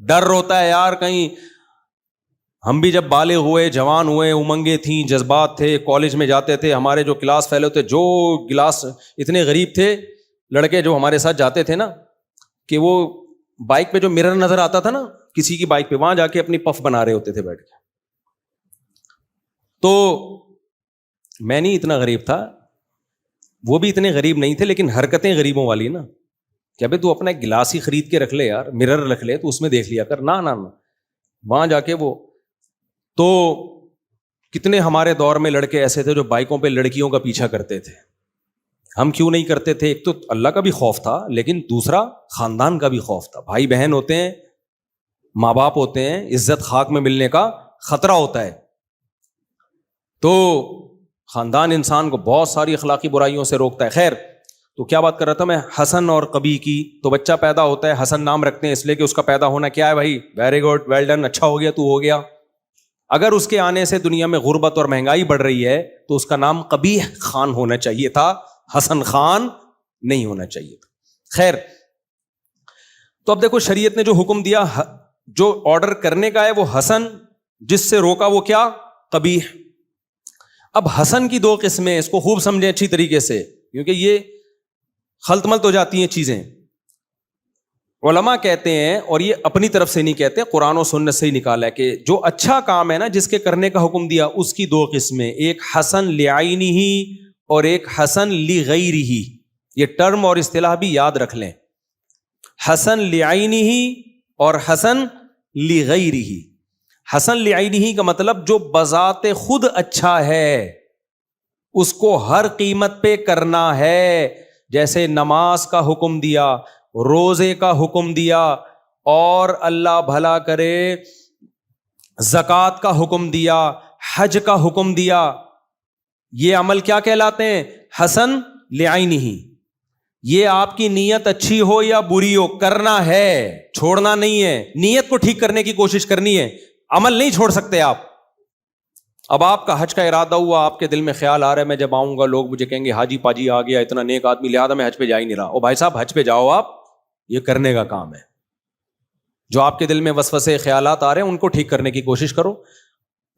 ڈر ہوتا ہے یار کہیں ہم بھی جب بالغ ہوئے, جوان ہوئے, امنگیں تھیں, جذبات تھے, کالج میں جاتے تھے, ہمارے جو کلاس فیلو تھے, جو کلاس اتنے غریب تھے لڑکے جو ہمارے ساتھ جاتے تھے نا, کہ وہ بائک پہ جو مرر نظر آتا تھا نا کسی کی بائک پہ, وہاں جا کے اپنی پف بنا رہے ہوتے تھے بیٹھ کے. تو میں نہیں اتنا غریب تھا, وہ بھی اتنے غریب نہیں تھے, لیکن حرکتیں غریبوں والی نا, کہ ابھی تو اپنا ایک گلاس ہی خرید کے رکھ لے یار, مرر رکھ لے تو اس میں دیکھ لیا کر. نہ وہاں جا کے وہ تو کتنے ہمارے دور میں لڑکے ایسے تھے جو بائکوں پہ لڑکیوں کا پیچھا کرتے تھے. ہم کیوں نہیں کرتے تھے؟ ایک تو اللہ کا بھی خوف تھا, لیکن دوسرا خاندان کا بھی خوف تھا. بھائی بہن ہوتے ہیں, ماں باپ ہوتے ہیں, عزت خاک میں ملنے کا خطرہ ہوتا ہے. تو خاندان انسان کو بہت ساری اخلاقی برائیوں سے روکتا ہے. خیر, تو کیا بات کر رہا تھا میں؟ حسن اور قبیح کی. تو بچہ پیدا ہوتا ہے, حسن نام رکھتے ہیں اس لیے کہ اس کا پیدا ہونا کیا ہے بھائی, ویری گڈ, ویل ڈن, اچھا ہو گیا, تو ہو گیا. اگر اس کے آنے سے دنیا میں غربت اور مہنگائی بڑھ رہی ہے تو اس کا نام قبیح خان ہونا چاہیے تھا, حسن خان نہیں ہونا چاہیے تھا. خیر, تو اب دیکھو شریعت نے جو حکم دیا, جو آرڈر کرنے کا ہے وہ حسن, جس سے روکا وہ کیا, قبیح. اب حسن کی دو قسمیں, اس کو خوب سمجھیں اچھی طریقے سے, کیونکہ یہ خلط ملط ہو جاتی ہیں چیزیں. علماء کہتے ہیں, اور یہ اپنی طرف سے نہیں کہتے, قرآن و سنت سے ہی نکالا ہے, کہ جو اچھا کام ہے نا جس کے کرنے کا حکم دیا, اس کی دو قسمیں, ایک حسن لعینہ اور ایک حسن لغیرہ. یہ ٹرم اور اصطلاح بھی یاد رکھ لیں, حسن لعینہ اور حسن لغیرہ. حسن لعینہ کا مطلب جو بذات خود اچھا ہے اس کو ہر قیمت پہ کرنا ہے. جیسے نماز کا حکم دیا, روزے کا حکم دیا, اور اللہ بھلا کرے زکوٰۃ کا حکم دیا, حج کا حکم دیا. یہ عمل کیا کہلاتے ہیں؟ حسن لعینہ. یہ آپ کی نیت اچھی ہو یا بری ہو, کرنا ہے, چھوڑنا نہیں ہے. نیت کو ٹھیک کرنے کی کوشش کرنی ہے, عمل نہیں چھوڑ سکتے آپ. اب آپ کا حج کا ارادہ ہوا, آپ کے دل میں خیال آ رہا ہے میں جب آؤں گا لوگ مجھے کہیں گے حاجی پاجی آ گیا, اتنا نیک آدمی, لہٰذا میں حج پہ جا ہی نہیں رہا. او بھائی صاحب, حج پہ جاؤ, آپ یہ کرنے کا کام ہے. جو آپ کے دل میں وسوسے خیالات آ رہے ہیں ان کو ٹھیک کرنے کی کوشش کرو.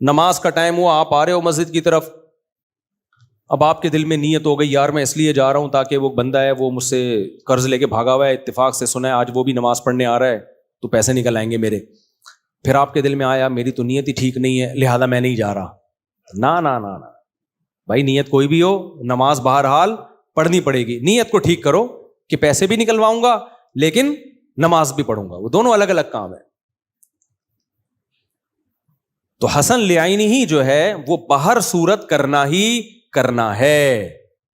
نماز کا ٹائم ہوا, آپ آ رہے ہو مسجد کی طرف, اب آپ کے دل میں نیت ہو گئی یار میں اس لیے جا رہا ہوں تاکہ وہ بندہ ہے وہ مجھ سے قرض لے کے بھاگا ہوا ہے, اتفاق سے سنا ہے آج وہ بھی نماز پڑھنے آ رہا ہے تو پیسے نکل آئیں گے میرے. پھر آپ کے دل میں آیا میری تو نیت ہی ٹھیک نہیں ہے لہذا میں نہیں جا رہا. نہ بھائی, نیت کوئی بھی ہو, نماز بہرحال پڑھنی پڑے گی. نیت کو ٹھیک کرو کہ پیسے بھی نکلواؤں گا لیکن نماز بھی پڑھوں گا, وہ دونوں الگ الگ کام ہے. تو حسن لعینہ ہی جو ہے وہ بہر صورت کرنا ہی کرنا ہے,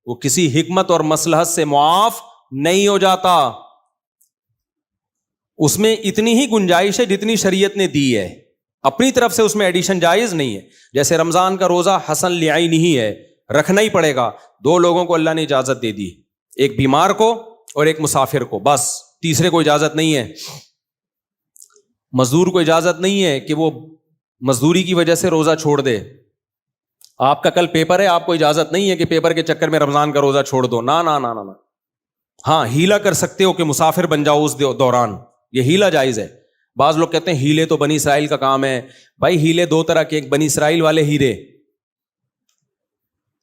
وہ کسی حکمت اور مصلحت سے معاف نہیں ہو جاتا. اس میں اتنی ہی گنجائش ہے جتنی شریعت نے دی ہے, اپنی طرف سے اس میں ایڈیشن جائز نہیں ہے. جیسے رمضان کا روزہ حسن لعینہ ہی ہے, رکھنا ہی پڑے گا. دو لوگوں کو اللہ نے اجازت دے دی, ایک بیمار کو اور ایک مسافر کو, بس. تیسرے کو اجازت نہیں ہے. مزدور کو اجازت نہیں ہے کہ وہ مزدوری کی وجہ سے روزہ چھوڑ دے. آپ کا کل پیپر ہے, آپ کو اجازت نہیں ہے کہ پیپر کے چکر میں رمضان کا روزہ چھوڑ دو. نہ. ہاں, ہیلا کر سکتے ہو کہ مسافر بن جاؤ اس دوران, یہ ہیلا جائز ہے. بعض لوگ کہتے ہیں ہیلے تو بنی اسرائیل کا کام ہے. بھائی ہیلے دو طرح کے, ایک بنی اسرائیل والے ہیلے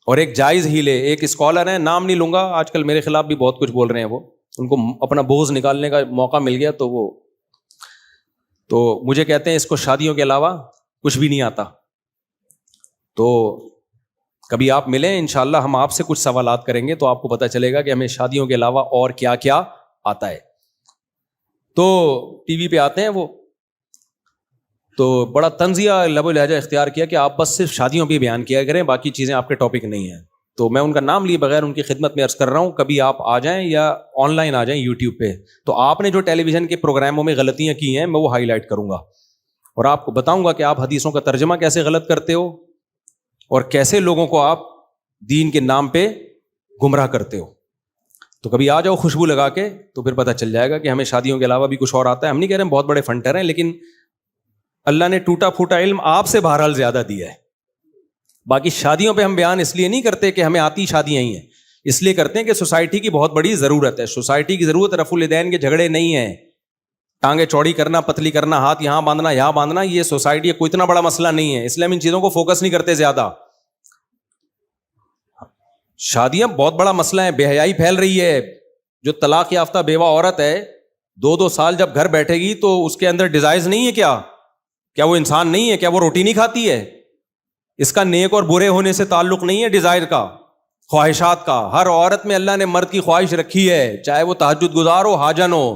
اور ایک جائز ہیلے. ایک اسکالر ہیں, نام نہیں لوں گا, آج کل میرے خلاف بھی بہت کچھ بول رہے ہیں, وہ ان کو اپنا بغض نکالنے کا موقع مل گیا تو مجھے کہتے ہیں اس کو شادیوں کے علاوہ کچھ بھی نہیں آتا. تو کبھی آپ ملیں, انشاءاللہ ہم آپ سے کچھ سوالات کریں گے تو آپ کو پتہ چلے گا کہ ہمیں شادیوں کے علاوہ اور کیا کیا آتا ہے. تو ٹی وی پہ آتے ہیں وہ, تو بڑا طنزیہ لب و لہجہ اختیار کیا کہ آپ بس صرف شادیوں پہ بیان کیا کریں, باقی چیزیں آپ کے ٹاپک نہیں ہیں. تو میں ان کا نام لیے بغیر ان کی خدمت میں عرض کر رہا ہوں, کبھی آپ آ جائیں یا آن لائن آ جائیں یوٹیوب پہ, تو آپ نے جو ٹیلی ویژن کے پروگراموں میں غلطیاں کی ہیں میں وہ ہائی لائٹ کروں گا اور آپ کو بتاؤں گا کہ آپ حدیثوں کا ترجمہ کیسے غلط کرتے ہو اور کیسے لوگوں کو آپ دین کے نام پہ گمراہ کرتے ہو. تو کبھی آ جاؤ خوشبو لگا کے, تو پھر پتہ چل جائے گا کہ ہمیں شادیوں کے علاوہ بھی کچھ اور آتا ہے. ہم نہیں کہہ رہے ہیں بہت بڑے فنٹر ہیں, لیکن اللہ نے ٹوٹا پھوٹا علم آپ سے بہرحال زیادہ دیا ہے. باقی شادیوں پہ ہم بیان اس لیے نہیں کرتے کہ ہمیں آتی شادیاں ہی ہیں, اس لیے کرتے ہیں کہ سوسائٹی کی بہت بڑی ضرورت ہے. سوسائٹی کی ضرورت رفع الیدین کے جھگڑے نہیں ہیں, ٹانگیں چوڑی کرنا, پتلی کرنا, ہاتھ یہاں باندھنا, یہاں باندھنا, یہ سوسائٹی کوئی اتنا بڑا مسئلہ نہیں ہے, اس لیے ہم ان چیزوں کو فوکس نہیں کرتے زیادہ. شادیاں بہت بڑا مسئلہ ہے, بے حیائی پھیل رہی ہے. جو طلاق یافتہ بیوہ عورت ہے 2 سال جب گھر بیٹھے گی تو اس کے اندر ڈیزائرز نہیں ہے کیا وہ انسان نہیں ہے؟ کیا وہ روٹی نہیں کھاتی ہے؟ اس کا نیک اور برے ہونے سے تعلق نہیں ہے ڈیزائر کا, خواہشات کا. ہر عورت میں اللہ نے مرد کی خواہش رکھی ہے, چاہے وہ تہجد گزار ہو, حاجن ہو.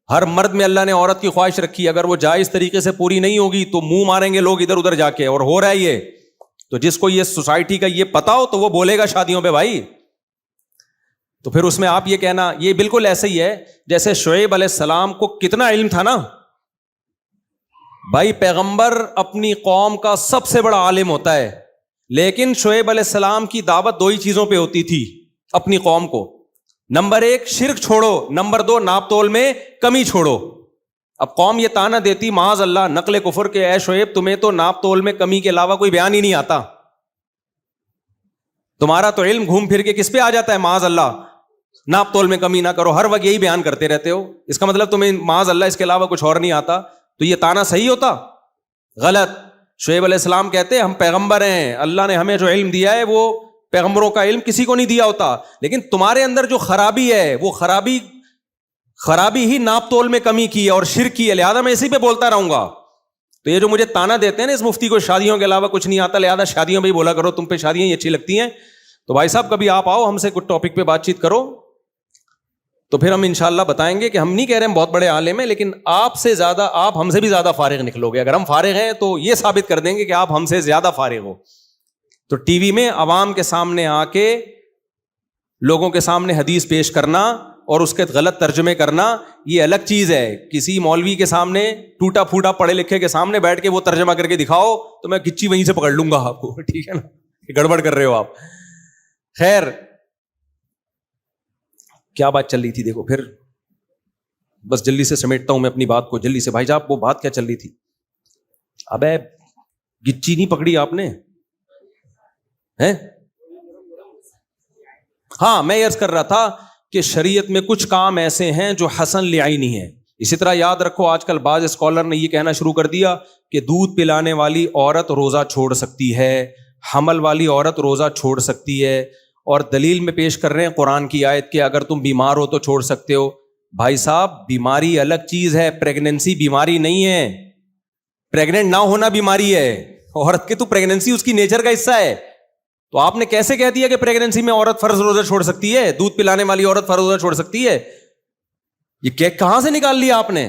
ہر مرد میں اللہ نے عورت کی خواہش رکھی ہے. اگر وہ جائز طریقے سے پوری نہیں ہوگی تو منہ ماریں گے لوگ ادھر ادھر جا کے, اور ہو رہا ہے یہ. تو جس کو یہ سوسائٹی کا یہ پتا ہو تو وہ بولے گا شادیوں پہ بھائی. تو پھر اس میں آپ یہ کہنا, یہ بالکل ایسے ہی ہے جیسے شعیب علیہ السلام کو کتنا علم تھا نا بھائی. پیغمبر اپنی قوم کا سب سے بڑا عالم ہوتا ہے, لیکن شعیب علیہ السلام کی دعوت 2 ہی چیزوں پہ ہوتی تھی اپنی قوم کو. نمبر 1 شرک چھوڑو, نمبر 2 ناپ تول میں کمی چھوڑو. اب قوم یہ تانا دیتی معاذ اللہ نقل کفر کے, اے شعیب تمہیں تو ناپ تول میں کمی کے علاوہ کوئی بیان ہی نہیں آتا, تمہارا تو علم گھوم پھر کے کس پہ آ جاتا ہے معاذ اللہ, ناپ تول میں کمی نہ کرو, ہر وقت یہی بیان کرتے رہتے ہو. اس کا مطلب تمہیں معاذ اللہ اس کے علاوہ کچھ اور نہیں آتا. تو یہ تانا صحیح ہوتا؟ غلط. شعیب علیہ السلام کہتے ہم پیغمبر ہیں, اللہ نے ہمیں جو علم دیا ہے وہ پیغمبروں کا علم کسی کو نہیں دیا ہوتا, لیکن تمہارے اندر جو خرابی ہے وہ خرابی ہی ناپ تول میں کمی کی ہے اور شرک کی ہے, لہٰذا میں اسی پہ بولتا رہوں گا. تو یہ جو مجھے تانا دیتے ہیں نا اس مفتی کو شادیوں کے علاوہ کچھ نہیں آتا, لہٰذا شادیوں پہ ہی بولا کرو, تم پہ شادیاں ہی اچھی لگتی ہیں. تو بھائی صاحب کبھی آپ آؤ, ہم سے کچھ ٹاپک پہ بات چیت کرو, تو پھر ہم انشاءاللہ بتائیں گے کہ ہم نہیں کہہ رہے ہم بہت بڑے عالم ہیں, لیکن آپ سے زیادہ, آپ ہم سے بھی زیادہ فارغ نکلو گے. اگر ہم فارغ ہیں تو یہ ثابت کر دیں گے کہ آپ ہم سے زیادہ فارغ ہو. تو ٹی وی میں عوام کے سامنے آ کے لوگوں کے سامنے حدیث پیش کرنا اور اس کے غلط ترجمے کرنا یہ الگ چیز ہے. کسی مولوی کے سامنے, ٹوٹا پھوٹا پڑھے لکھے کے سامنے بیٹھ کے وہ ترجمہ کر کے دکھاؤ تو میں گچی وہیں سے پکڑ لوں گا آپ کو, ٹھیک ہے نا, گڑبڑ کر رہے ہو آپ. خیر کیا بات چل رہی تھی دیکھو, پھر بس جلدی سے سمیٹتا ہوں میں اپنی بات کو جلدی سے. بھائی صاحب وہ بات کیا چل رہی تھی؟ ابے گچی نہیں پکڑی آپ نے ہیں؟ ہاں میں یہ عرض کر رہا تھا کہ شریعت میں کچھ کام ایسے ہیں جو حسن لعینی ہیں. اسی طرح یاد رکھو آج کل بعض اسکالر نے یہ کہنا شروع کر دیا کہ دودھ پلانے والی عورت روزہ چھوڑ سکتی ہے, حمل والی عورت روزہ چھوڑ سکتی ہے, اور دلیل میں پیش کر رہے ہیں قرآن کی آیت کہ اگر تم بیمار ہو تو چھوڑ سکتے ہو. بھائی صاحب بیماری الگ چیز ہے, پریگننسی بیماری نہیں ہے. پریگننٹ نہ ہونا بیماری ہے, عورت کی تو پریگننسی اس کی نیچر کا حصہ ہے. تو آپ نے کیسے کہہ دیا کہ پریگننسی میں عورت فرض روزہ چھوڑ سکتی ہے, دودھ پلانے والی عورت فرض روزہ چھوڑ سکتی ہے؟ یہ کہاں سے نکال لیا آپ نے؟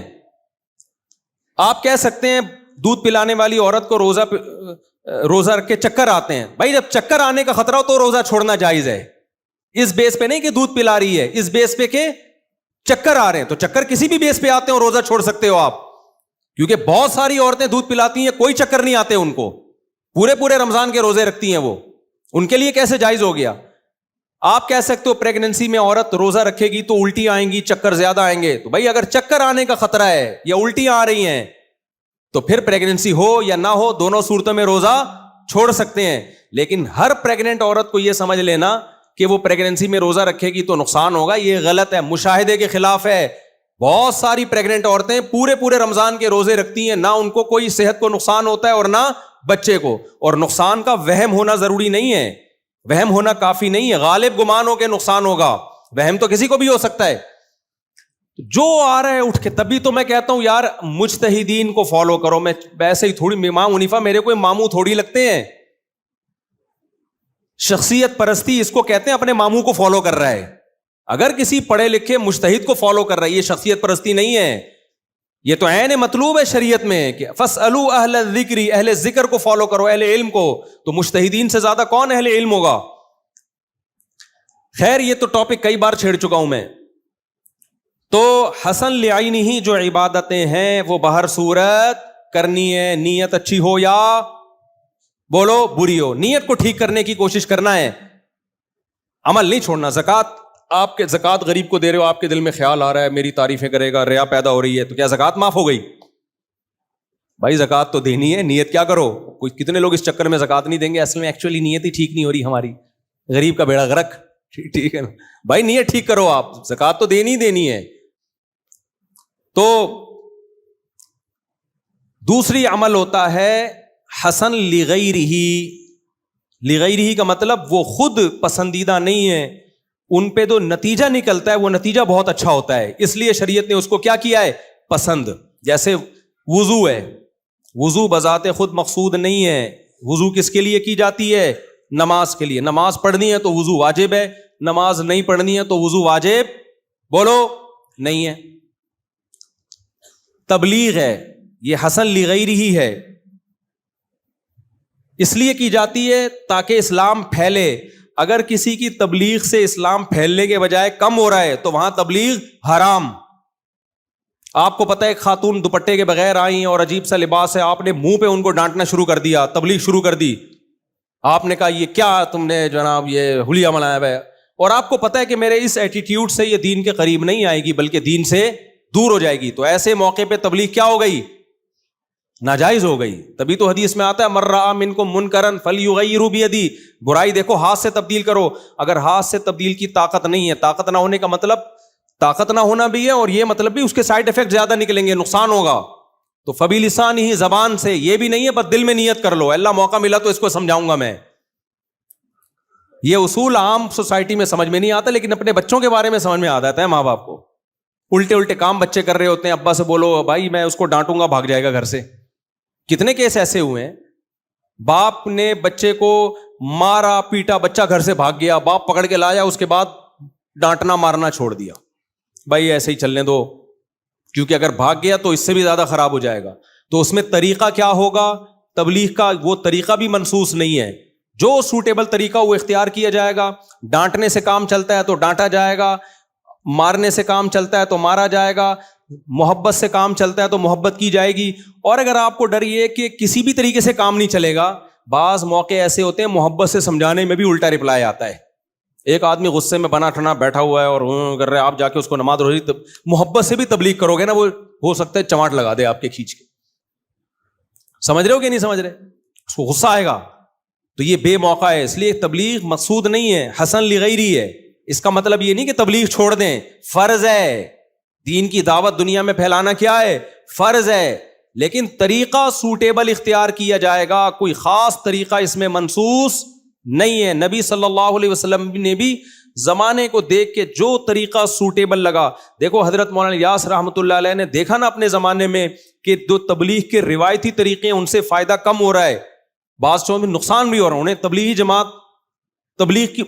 آپ کہہ سکتے ہیں دودھ پلانے والی عورت کو روزہ رکھ کے چکر آتے ہیں. بھائی جب چکر آنے کا خطرہ ہو تو روزہ چھوڑنا جائز ہے, اس بیس پہ نہیں کہ دودھ پلا رہی ہے, اس بیس پہ کہ چکر آ رہے ہیں. تو چکر کسی بھی بیس پہ آتے ہیں روزہ چھوڑ سکتے ہو آپ, کیونکہ بہت ساری عورتیں دودھ پلاتی ہیں کوئی چکر نہیں آتے ان کو, پورے رمضان کے روزے رکھتی ہیں وہ, ان کے لیے کیسے جائز ہو گیا؟ آپ کہہ سکتے ہو پریگننسی میں عورت روزہ رکھے گی تو الٹی آئیں گی, چکر زیادہ آئیں گے. تو بھائی اگر چکر آنے کا خطرہ ہے یا الٹیاں آ رہی ہیں تو پھر پریگننسی ہو یا نہ ہو دونوں صورتوں میں روزہ چھوڑ سکتے ہیں. لیکن ہر پریگننٹ عورت کو یہ سمجھ لینا کہ وہ پریگننسی میں روزہ رکھے گی تو نقصان ہوگا, یہ غلط ہے, مشاہدے کے خلاف ہے. بہت ساری پریگننٹ عورتیں پورے رمضان کے روزے رکھتی ہیں, نہ ان کو کوئی صحت کو نقصان ہوتا ہے اور نہ بچے کو. اور نقصان کا وہم ہونا ضروری نہیں ہے, وہم ہونا کافی نہیں ہے, غالب گمان ہو کے نقصان ہوگا, وہم تو کسی کو بھی ہو سکتا ہے. جو آ رہا ہے اٹھ کے, تبھی تو میں کہتا ہوں یار مجتہدین کو فالو کرو. میں ویسے ہی تھوڑی امام حنیفہ میرے کوئی ماموں تھوڑی لگتے ہیں. شخصیت پرستی اس کو کہتے ہیں, اپنے ماموں کو فالو کر رہا ہے. اگر کسی پڑھے لکھے مجتہد کو فالو کر رہا ہے یہ شخصیت پرستی نہیں ہے, یہ تو عین مطلوب ہے شریعت میں کہ فاسألوا اہل الذکر, اہل ذکر کو فالو کرو, اہل علم کو. تو مجتہدین سے زیادہ کون اہل علم ہوگا؟ خیر یہ تو ٹاپک کئی بار چھیڑ چکا ہوں میں. تو حسن لعینی ہی جو عبادتیں ہیں وہ بہر صورت کرنی ہے, نیت اچھی ہو یا بولو بری ہو, نیت کو ٹھیک کرنے کی کوشش کرنا ہے, عمل نہیں چھوڑنا. زکوٰۃ, آپ کے زکوٰۃ غریب کو دے رہے ہو, آپ کے دل میں خیال آ رہا ہے میری تعریفیں کرے گا, ریا پیدا ہو رہی ہے, تو کیا زکوٰۃ معاف ہو گئی؟ بھائی زکوٰۃ تو دینی ہے, نیت کیا کرو. کتنے لوگ اس چکر میں زکوٰۃ نہیں دیں گے, اصل میں ایکچولی نیت ہی ٹھیک نہیں ہو رہی ہماری, غریب کا بیڑا غرق. ٹھیک ہے نا بھائی, نیت ٹھیک کرو, آپ زکوٰۃ تو دینی ہے. تو دوسری عمل ہوتا ہے حسن لغیرہ. لغیرہ کا مطلب وہ خود پسندیدہ نہیں ہے, ان پہ تو نتیجہ نکلتا ہے وہ نتیجہ بہت اچھا ہوتا ہے, اس لیے شریعت نے اس کو کیا کیا ہے, پسند. جیسے وضو ہے, وضو بذات خود مقصود نہیں ہے. وضو کس کے لیے کی جاتی ہے؟ نماز کے لیے. نماز پڑھنی ہے تو وضو واجب ہے, نماز نہیں پڑھنی ہے تو وضو واجب بولو نہیں ہے. تبلیغ ہے, یہ حسن لغیرہ ہی ہے, اس لیے کی جاتی ہے تاکہ اسلام پھیلے. اگر کسی کی تبلیغ سے اسلام پھیلنے کے بجائے کم ہو رہا ہے تو وہاں تبلیغ حرام. آپ کو پتہ ہے ایک خاتون دوپٹے کے بغیر آئی اور عجیب سا لباس ہے, آپ نے منہ پہ ان کو ڈانٹنا شروع کر دیا, تبلیغ شروع کر دی. آپ نے کہا یہ کیا تم نے جناب یہ حلیہ منایا ہے, اور آپ کو پتہ ہے کہ میرے اس ایٹیٹیوڈ سے یہ دین کے قریب نہیں آئے گی بلکہ دین سے دور ہو جائے گی. تو ایسے موقع پہ تبلیغ کیا ہو گئی؟ ناجائز ہو گئی. تبھی تو حدیث میں آتا ہے من رأى منکم منکرا فلیغیرہ بیدہ, برائی دیکھو ہاتھ سے تبدیل کرو. اگر ہاتھ سے تبدیل کی طاقت نہیں ہے, طاقت نہ ہونے کا مطلب طاقت نہ ہونا بھی ہے, اور یہ مطلب بھی اس کے سائڈ افیکٹ زیادہ نکلیں گے, نقصان ہوگا. تو فبلسانہ, زبان سے, یہ بھی نہیں ہے بس دل میں نیت کر لو اللہ موقع ملا تو اس کو سمجھاؤں گا میں. یہ اصول عام سوسائٹی میں سمجھ میں نہیں آتا, لیکن اپنے بچوں کے بارے میں سمجھ میں آ جاتا ہے. ماں باپ کو الٹے الٹے کام بچے کر رہے ہوتے ہیں, ابا سے بولو بھائی میں اس کو ڈانٹوں گا, بھاگ جائے گا گھر سے. کتنے کیس ایسے ہوئے ہیں, باپ نے بچے کو مارا پیٹا, بچہ گھر سے بھاگ گیا, باپ پکڑ کے لایا, اس کے بعد ڈانٹنا مارنا چھوڑ دیا. بھائی ایسے ہی چلنے دو, کیونکہ اگر بھاگ گیا تو اس سے بھی زیادہ خراب ہو جائے گا. تو اس میں طریقہ کیا ہوگا تبلیغ کا, وہ طریقہ بھی منسوس نہیں ہے. جو سوٹیبل طریقہ وہ اختیار کیا جائے گا. ڈانٹنے سے کام چلتا ہے تو ڈانٹا جائے گا, مارنے سے کام چلتا ہے تو مارا جائے گا, محبت سے کام چلتا ہے تو محبت کی جائے گی. اور اگر آپ کو ڈر یہ کہ کسی بھی طریقے سے کام نہیں چلے گا, بعض موقع ایسے ہوتے ہیں محبت سے سمجھانے میں بھی الٹا رپلائی آتا ہے. ایک آدمی غصے میں بنا ٹھنا بیٹھا ہوا ہے اور کر رہے, آپ جا کے اس کو نماز روزی محبت سے بھی تبلیغ کرو گے نا, وہ ہو سکتا ہے چماٹ لگا دے آپ کے کھینچ کے. سمجھ رہے ہو کہ نہیں سمجھ رہے؟ اس کو غصہ آئے گا. تو یہ بے موقع ہے, اس لیے تبلیغ مقصود نہیں ہے, حسن لغیرہ ہے. اس کا مطلب یہ نہیں کہ تبلیغ چھوڑ دیں, فرض ہے. دین کی دعوت دنیا میں پھیلانا کیا ہے؟ فرض ہے. لیکن طریقہ سوٹیبل اختیار کیا جائے گا, کوئی خاص طریقہ اس میں منسوس نہیں ہے. نبی صلی اللہ علیہ وسلم نے بھی زمانے کو دیکھ کے جو طریقہ سوٹیبل لگا, دیکھو حضرت مولانا الیاس رحمۃ اللہ علیہ نے دیکھا نا اپنے زمانے میں کہ جو تبلیغ کے روایتی طریقے ان سے فائدہ کم ہو رہا ہے, بعض چیزوں میں نقصان بھی ہو رہا ہے. انہیں تبلیغی جماعت تبلیغ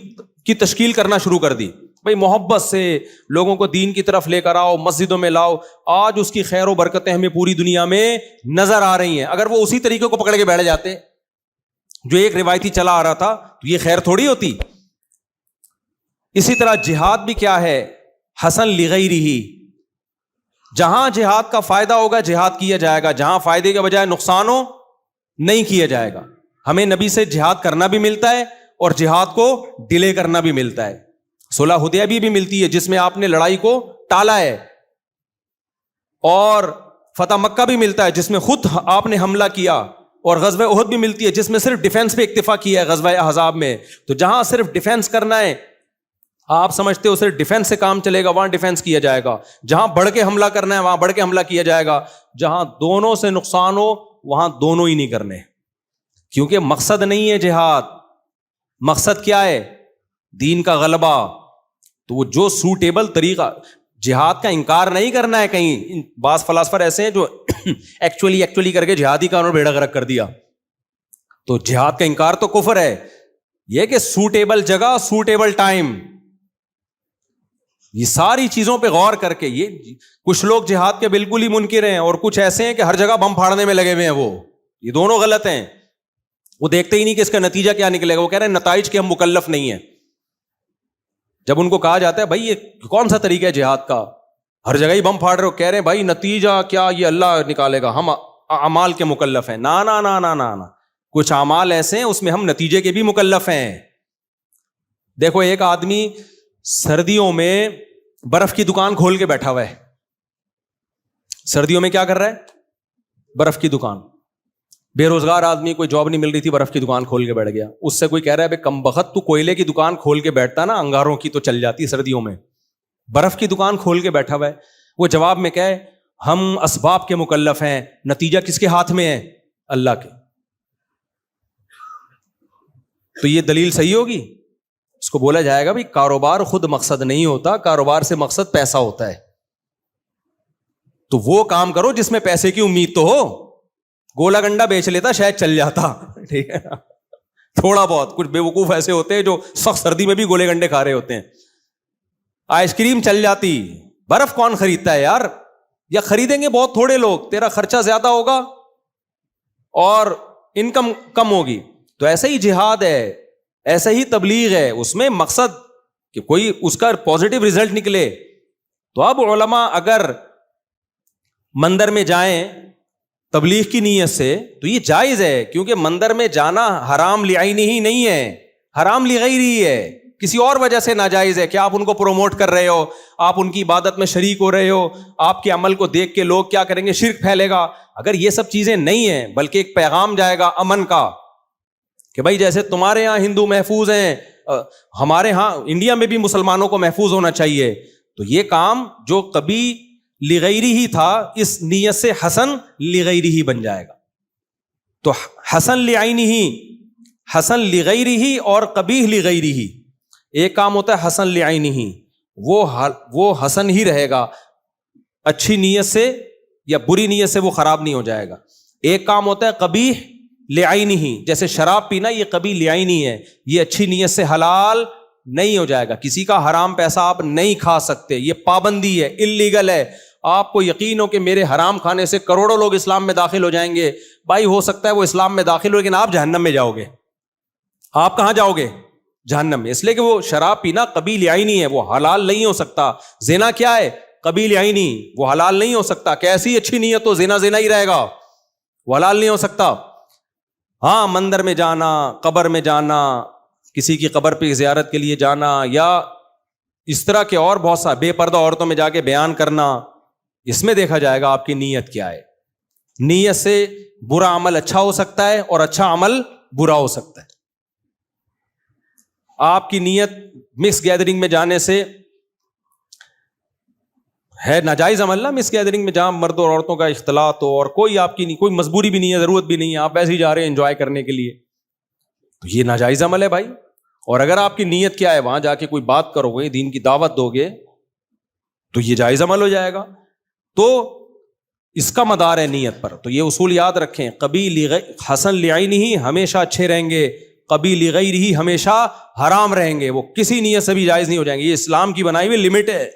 کی تشکیل کرنا شروع کر دی. بھائی محبت سے لوگوں کو دین کی طرف لے کر آؤ, مسجدوں میں لاؤ. آج اس کی خیر و برکتیں ہمیں پوری دنیا میں نظر آ رہی ہیں. اگر وہ اسی طریقے کو پکڑ کے بیٹھ جاتے جو ایک روایتی چلا آ رہا تھا تو یہ خیر تھوڑی ہوتی. اسی طرح جہاد بھی کیا ہے؟ حسن لغیرہ. جہاں جہاد کا فائدہ ہوگا جہاد کیا جائے گا, جہاں فائدے کے بجائے نقصان ہو نہیں کیا جائے گا. ہمیں نبی سے جہاد کرنا بھی ملتا ہے اور جہاد کو ڈیلے کرنا بھی ملتا ہے. صلح حدیبیہ بھی ملتی ہے جس میں آپ نے لڑائی کو ٹالا ہے, اور فتح مکہ بھی ملتا ہے جس میں خود آپ نے حملہ کیا, اور غزوہ احد بھی ملتی ہے جس میں صرف ڈیفنس پہ اکتفا کیا ہے غزوہ احزاب میں. تو جہاں صرف ڈیفنس کرنا ہے, آپ سمجھتے ہو صرف ڈیفنس سے کام چلے گا, وہاں ڈیفنس کیا جائے گا. جہاں بڑھ کے حملہ کرنا ہے وہاں بڑھ کے حملہ کیا جائے گا. جہاں دونوں سے نقصان ہو وہاں دونوں ہی نہیں کرنے, کیونکہ مقصد نہیں ہے جہاد. مقصد کیا ہے؟ دین کا غلبہ. تو وہ جو سوٹیبل طریقہ, جہاد کا انکار نہیں کرنا ہے. کہیں بعض فلاسفر ایسے ہیں جو ایکچولی کر کے جہادی کا انہوں نے بیڑا غرق کر دیا. تو جہاد کا انکار تو کفر ہے. یہ کہ سوٹیبل جگہ سوٹیبل ٹائم, یہ ساری چیزوں پہ غور کر کے. یہ کچھ لوگ جہاد کے بالکل ہی منکر ہیں, اور کچھ ایسے ہیں کہ ہر جگہ بم پھاڑنے میں لگے ہوئے ہیں. وہ یہ دونوں غلط ہیں. وہ دیکھتے ہی نہیں کہ اس کا نتیجہ کیا نکلے گا. وہ کہہ رہے ہیں نتائج کے ہم مکلف نہیں ہیں. جب ان کو کہا جاتا ہے بھائی یہ کون سا طریقہ ہے جہاد کا, ہر جگہ ہی بم پھاڑ رہے ہو, کہہ رہے ہیں بھائی نتیجہ کیا یہ اللہ نکالے گا, ہم اعمال کے مکلف ہیں. نا نا نا نا نا نا, کچھ اعمال ایسے ہیں اس میں ہم نتیجے کے بھی مکلف ہیں. دیکھو ایک آدمی سردیوں میں برف کی دکان کھول کے بیٹھا ہوا ہے. سردیوں میں کیا کر رہا ہے؟ برف کی دکان. بے روزگار آدمی, کوئی جاب نہیں مل رہی تھی, برف کی دکان کھول کے بیٹھ گیا. اس سے کوئی کہہ رہا ہے بے کم بخت, تو کوئلے کی دکان کھول کے بیٹھتا نا, انگاروں کی تو چل جاتی سردیوں میں, برف کی دکان کھول کے بیٹھا ہوا ہے. وہ جواب میں کہے ہم اسباب کے مکلف ہیں, نتیجہ کس کے ہاتھ میں ہے؟ اللہ کے. تو یہ دلیل صحیح ہوگی؟ اس کو بولا جائے گا بھائی کاروبار خود مقصد نہیں ہوتا, کاروبار سے مقصد پیسہ ہوتا ہے. تو وہ کام کرو جس میں پیسے کی امید تو ہو. گولا گنڈا بیچ لیتا شاید چل جاتا, ٹھیک ہے, تھوڑا بہت. کچھ بے وقوف ایسے ہوتے ہیں جو سخت سردی میں بھی گولے گنڈے کھا رہے ہوتے ہیں. آئس کریم چل جاتی, برف کون خریدتا ہے یار؟ یا خریدیں گے بہت تھوڑے لوگ, تیرا خرچہ زیادہ ہوگا اور انکم کم ہوگی. تو ایسا ہی جہاد ہے, ایسا ہی تبلیغ ہے, اس میں مقصد کہ کوئی اس کا پازیٹو ریزلٹ نکلے. تو اب علماء اگر مندر میں جائیں تبلیغ کی نیت سے تو یہ جائز ہے, کیونکہ مندر میں جانا حرام لعینہ ہی نہیں ہے, حرام لغیرہ ہی ہے. کسی اور وجہ سے ناجائز ہے کہ آپ ان کو پروموٹ کر رہے ہو, آپ ان کی عبادت میں شریک ہو رہے ہو, آپ کے عمل کو دیکھ کے لوگ کیا کریں گے, شرک پھیلے گا. اگر یہ سب چیزیں نہیں ہیں بلکہ ایک پیغام جائے گا امن کا کہ بھائی جیسے تمہارے ہاں ہندو محفوظ ہیں, ہمارے ہاں انڈیا میں بھی مسلمانوں کو محفوظ ہونا چاہیے, تو یہ کام جو کبھی لغیرہ ہی تھا اس نیت سے حسن لغیرہ ہی بن جائے گا. تو حسن لعینہ ہی, حسن لغیرہ ہی اور قبیح لغیرہ ہی. ایک کام ہوتا ہے حسن لعینہ ہی, وہ حسن ہی رہے گا, اچھی نیت سے یا بری نیت سے وہ خراب نہیں ہو جائے گا. ایک کام ہوتا ہے قبیح لعینہ ہی, جیسے شراب پینا یہ قبیح لعینہ ہے, یہ اچھی نیت سے حلال نہیں ہو جائے گا. کسی کا حرام پیسہ آپ نہیں کھا سکتے, یہ پابندی ہے, اللیگل ہے. آپ کو یقین ہو کہ میرے حرام کھانے سے کروڑوں لوگ اسلام میں داخل ہو جائیں گے, بھائی ہو سکتا ہے وہ اسلام میں داخل ہو لیکن آپ جہنم میں جاؤ گے. آپ کہاں جاؤ گے؟ جہنم میں. اس لیے کہ وہ شراب پینا قبیح لعینہ ہے, وہ حلال نہیں ہو سکتا. زنا کیا ہے؟ قبیح لعینہ, وہ حلال نہیں ہو سکتا. کیسی اچھی نیت ہو, زنا زنا ہی رہے گا, وہ حلال نہیں ہو سکتا. ہاں مندر میں جانا, قبر میں جانا, کسی کی قبر پہ زیارت کے لیے جانا, یا اس طرح کے اور بہت سا بے پردہ عورتوں میں جا کے بیان کرنا, اس میں دیکھا جائے گا آپ کی نیت کیا ہے. نیت سے برا عمل اچھا ہو سکتا ہے اور اچھا عمل برا ہو سکتا ہے. آپ کی نیت مکس گیدرنگ میں جانے سے ہے ناجائز عمل نا, مکس گیدرنگ میں جہاں مرد اور عورتوں کا اختلاط ہو اور کوئی آپ کی کوئی مجبوری بھی نہیں ہے, ضرورت بھی نہیں ہے, آپ ایسے ہی جا رہے ہیں انجوائے کرنے کے لیے, تو یہ ناجائز عمل ہے بھائی. اور اگر آپ کی نیت کیا ہے, وہاں جا کے کوئی بات کرو گے, دین کی دعوت دو گے, تو یہ جائز عمل ہو جائے گا. تو اس کا مدار ہے نیت پر. تو یہ اصول یاد رکھیں, قبیح حسن لعینہ ہی ہمیشہ اچھے رہیں گے, قبیح لغیرہ ہی ہمیشہ حرام رہیں گے, وہ کسی نیت سے بھی جائز نہیں ہو جائیں گے. یہ اسلام کی بنائی ہوئی لمٹ ہے,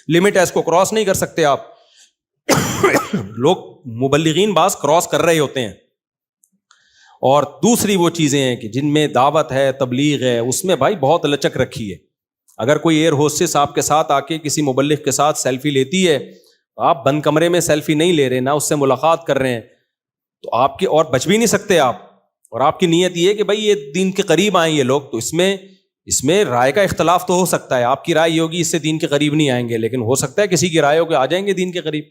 لمٹ ہے, اس کو کراس نہیں کر سکتے آپ. لوگ مبلغین بعض کراس کر رہے ہوتے ہیں. اور دوسری وہ چیزیں ہیں کہ جن میں دعوت ہے, تبلیغ ہے, اس میں بھائی بہت لچک رکھی ہے. اگر کوئی ایئر ہوسٹس آپ کے ساتھ آ کے کسی مبلغ کے ساتھ سیلفی لیتی ہے, آپ بند کمرے میں سیلفی نہیں لے رہے, نہ اس سے ملاقات کر رہے ہیں, تو آپ کی اور بچ بھی نہیں سکتے آپ. اور آپ کی نیت یہ ہے کہ بھائی یہ دین کے قریب آئیں یہ لوگ, تو اس میں رائے کا اختلاف تو ہو سکتا ہے. آپ کی رائے یہ ہوگی اس سے دین کے قریب نہیں آئیں گے, لیکن ہو سکتا ہے کسی کی رائے ہو کہ آ جائیں گے دین کے قریب.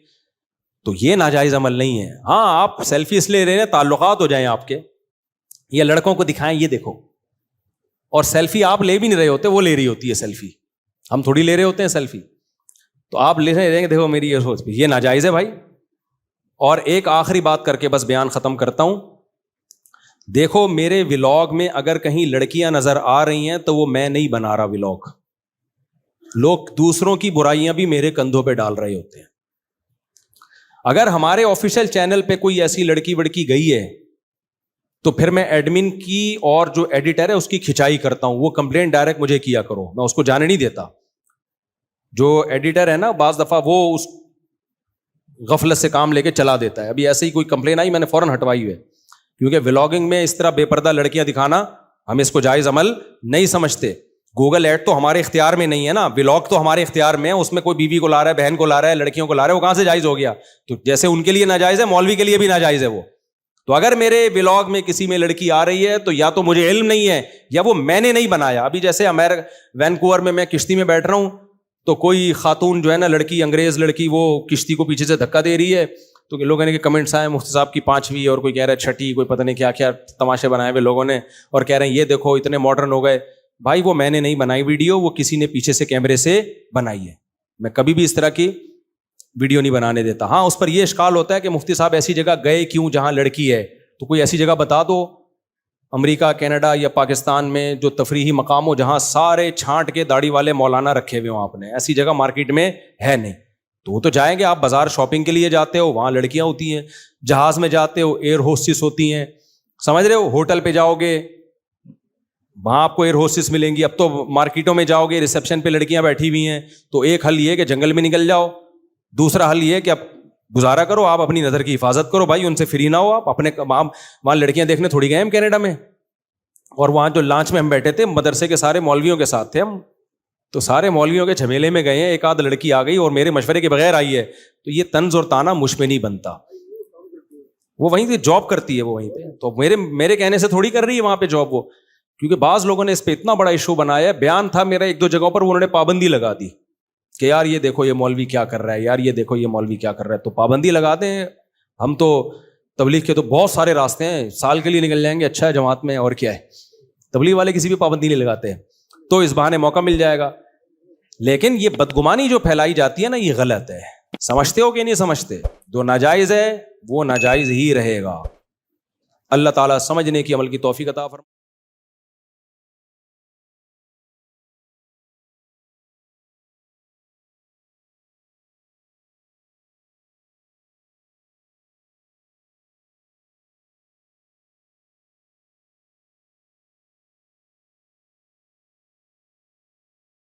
تو یہ ناجائز عمل نہیں ہے. ہاں آپ سیلفی اس لیے لے رہے ہیں تعلقات ہو جائیں آپ کے, یا لڑکوں کو دکھائیں یہ دیکھو, اور سیلفی آپ لے بھی نہیں رہے ہوتے, وہ لے رہی ہوتی ہے سیلفی, ہم تھوڑی لے رہے ہوتے ہیں سیلفی, تو آپ لے رہے ہیں دیکھو میری یہ سوچ, یہ ناجائز ہے بھائی. اور ایک آخری بات کر کے بس بیان ختم کرتا ہوں. دیکھو میرے ولاگ میں اگر کہیں لڑکیاں نظر آ رہی ہیں تو وہ میں نہیں بنا رہا ولاگ, لوگ دوسروں کی برائیاں بھی میرے کندھوں پہ ڈال رہے ہوتے ہیں. اگر ہمارے آفیشیل چینل پہ کوئی ایسی لڑکی وڑکی گئی ہے تو پھر میں ایڈمن کی اور جو ایڈیٹر ہے اس کی کھچائی کرتا ہوں, وہ کمپلین ڈائریکٹ مجھے کیا کرو, میں اس کو جانے نہیں دیتا. جو ایڈیٹر ہے نا بعض دفعہ وہ اس غفلت سے کام لے کے چلا دیتا ہے. ابھی ایسے ہی کوئی کمپلین آئی, میں نے فوراً ہٹوائی ہوئی ہے, کیونکہ ولاگنگ میں اس طرح بے پردہ لڑکیاں دکھانا ہم اس کو جائز عمل نہیں سمجھتے. گوگل ایڈ تو ہمارے اختیار میں نہیں ہے نا, ولاگ تو ہمارے اختیار میں ہے, اس میں کوئی بیوی کو لا رہا ہے, بہن کو لا رہا ہے, لڑکیوں کو لا رہا ہے, وہ کہاں سے جائز ہو گیا؟ تو جیسے ان کے لیے ناجائز ہے, مولوی کے لیے بھی ناجائز ہے وہ. تو اگر میرے ولاگ میں کسی میں لڑکی آ رہی ہے تو یا تو مجھے علم نہیں ہے یا وہ میں نے نہیں بنایا. ابھی جیسے وینکوور میں کشتی میں بیٹھ رہا ہوں, تو کوئی خاتون جو ہے نا لڑکی, انگریز لڑکی, وہ کشتی کو پیچھے سے دھکا دے رہی ہے, تو لوگوں نے کمنٹس آئے مفتی صاحب کی 5ویں, اور کوئی کہہ رہا ہے 6ٹھی, کوئی پتہ نہیں کیا کیا تماشے بنائے ہوئے لوگوں نے, اور کہہ رہے ہیں یہ دیکھو اتنے ماڈرن ہو گئے. بھائی وہ میں نے نہیں بنائی ویڈیو, وہ کسی نے پیچھے سے کیمرے سے بنائی ہے. میں کبھی بھی اس طرح کی ویڈیو نہیں بنانے دیتا. ہاں اس پر یہ اشکال ہوتا ہے کہ مفتی صاحب ایسی جگہ گئے کیوں جہاں لڑکی ہے, تو کوئی ایسی جگہ بتا دو امریکہ, کینیڈا یا پاکستان میں جو تفریحی مقام ہو جہاں سارے چھانٹ کے داڑھی والے مولانا رکھے ہوئے ہوں آپ نے. ایسی جگہ مارکیٹ میں ہے نہیں, تو وہ تو جائیں گے. آپ بازار شاپنگ کے لیے جاتے ہو, وہاں لڑکیاں ہوتی ہیں. جہاز میں جاتے ہو, ایئر ہوسٹس ہوتی ہیں, سمجھ رہے ہو. ہوٹل پہ جاؤ گے, وہاں آپ کو ایئر ہوسٹس ملیں گی. اب تو مارکیٹوں میں جاؤ گے, ریسیپشن پہ لڑکیاں بیٹھی ہوئی ہیں. تو ایک حل یہ ہے کہ جنگل میں نکل جاؤ, دوسرا حل یہ ہے کہ اب گزارا کرو, آپ اپنی نظر کی حفاظت کرو بھائی, ان سے فری نہ ہو آپ. اپنے وہاں لڑکیاں دیکھنے تھوڑی گئے ہم کینیڈا میں. اور وہاں جو لانچ میں ہم بیٹھے تھے مدرسے کے سارے مولویوں کے ساتھ تھے ہم, تو سارے مولویوں کے جھمیلے میں گئے ہیں. ایک آدھ لڑکی آ گئی اور میرے مشورے کے بغیر آئی ہے, تو یہ طنز اور طعنہ مجھ پہ نہیں بنتا. وہ وہیں پہ جاب کرتی ہے, وہ وہیں پہ, تو میرے کہنے سے تھوڑی کر رہی ہے وہاں پہ جاب وہ. کیونکہ بعض لوگوں نے اس پہ اتنا بڑا ایشو بنایا ہے. بیان تھا میرا ایک دو جگہوں پر, انہوں نے پابندی لگا دی کہ یار یہ دیکھو یہ مولوی کیا کر رہا ہے, یار یہ دیکھو یہ مولوی کیا کر رہا ہے. تو پابندی لگا دیں. ہم تو تبلیغ کے تو بہت سارے راستے ہیں, سال کے لیے نکل جائیں گے, اچھا ہے جماعت میں, اور کیا ہے. تبلیغ والے کسی بھی پابندی نہیں لگاتے, تو اس بہانے موقع مل جائے گا. لیکن یہ بدگمانی جو پھیلائی جاتی ہے نا, یہ غلط ہے. سمجھتے ہو کہ نہیں سمجھتے؟ جو ناجائز ہے وہ ناجائز ہی رہے گا. اللہ تعالیٰ سمجھنے کی عمل کی توفیق عطا فرمائے.